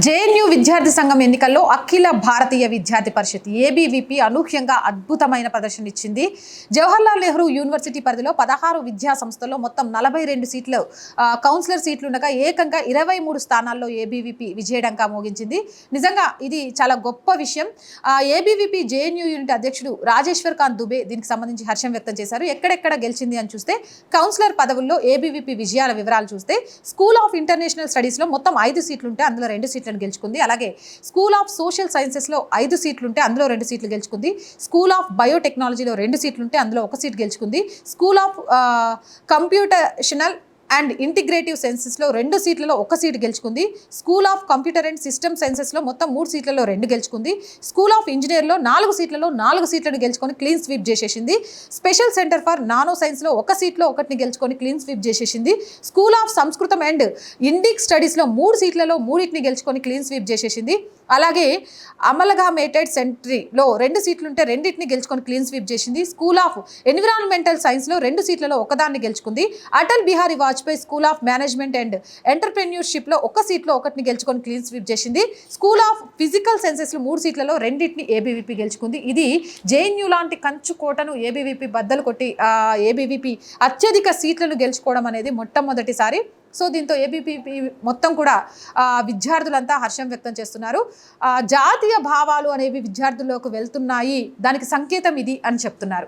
JNU విద్యార్థి సంఘం ఎన్నికల్లో అఖిల భారతీయ విద్యార్థి పరిషత్ ఏబీవీపీ అనూహ్యంగా అద్భుతమైన ప్రదర్శన ఇచ్చింది. జవహర్లాల్ నెహ్రూ యూనివర్సిటీ పరిధిలో 16 విద్యా సంస్థల్లో మొత్తం 42 సీట్లు కౌన్సిలర్ సీట్లు ఉండగా ఏకంగా 23 స్థానాల్లో ఏబీవీపీ విజయడంకా మోగించింది. నిజంగా ఇది చాలా గొప్ప విషయం. ఏబీవీపీ జేఎన్యూ యూనిట్ అధ్యక్షుడు రాజేశ్వర్ ఖాన్ దుబే దీనికి సంబంధించి హర్షం వ్యక్తం చేశారు. ఎక్కడెక్కడ గెలిచింది అని చూస్తే కౌన్సిలర్ పదవుల్లో ఏబీవీపీ విజయాల వివరాలు చూస్తే స్కూల్ ఆఫ్ ఇంటర్నేషనల్ స్టడీస్లో మొత్తం 5 సీట్లు ఉంటే అందులో 2 సీట్లను గెలుచుకుంది. అలాగే స్కూల్ ఆఫ్ సోషల్ సైన్సెస్లో 5 సీట్లుంటే అందులో 2 సీట్లు గెలుచుకుంది. స్కూల్ ఆఫ్ బయోటెక్నాలజీలో 2 సీట్లుంటే అందులో 1 సీట్ గెలుచుకుంది. School of computational and integrative సైన్సెస్లో 2 సీట్లలో 1 సీటు గెలుచుకుంది. School of computer and system సైన్సెస్లో మొత్తం 3 సీట్లలో 2 గెలుచుకుంది. స్కూల్ ఆఫ్ ఇంజనీర్లో 4 సీట్లలో 4 సీట్లను గెలుచుకొని క్లీన్ స్వీప్ చేసేసింది. స్పెషల్ సెంటర్ ఫర్ నానో సైన్స్లో 1 సీట్లో 1ని గెలుచుకొని క్లీన్ స్వీప్ చేసేసింది. స్కూల్ ఆఫ్ సంస్కృతం అండ్ ఇండిక్ స్టడీస్లో 3 సీట్లలో 3ని గెలుచుకొని క్లీన్ స్వీప్ చేసేసింది. అలాగే అమలగామేటెడ్ సెంటరీలో 2 సీట్లుంటే 2ని గెలుచుకొని క్లీన్ స్వీప్ చేసింది. స్కూల్ ఆఫ్ ఎన్విరాన్మెంటల్ సైన్స్లో 2 సీట్లలో 1దాన్ని గెలుచుకుంది. Atal Bihari Vajpayee school of management and ఎంటర్ప్రెన్యూర్షిప్లో 1 సీట్లో 1ని గెలుచుకొని క్లీన్ స్వీప్ చేసింది. స్కూల్ ఆఫ్ ఫిజికల్ సైన్సెస్లో 3 సీట్లలో 2ని ఏబీవీపీ గెలుచుకుంది. ఇది జేఎన్యూ లాంటి కంచు కోటను ఏబీవీపీ బద్దలు కొట్టి ఏబీవీపీ అత్యధిక సీట్లను గెలుచుకోవడం అనేది మొట్టమొదటిసారి. సో దీంతో ఏబీవీపీ మొత్తం కూడా విద్యార్థులంతా హర్షం వ్యక్తం చేస్తున్నారు. జాతీయ భావాలు అనేవి విద్యార్థుల్లోకి వెళ్తున్నాయి, దానికి సంకేతం ఇది అని చెప్తున్నారు.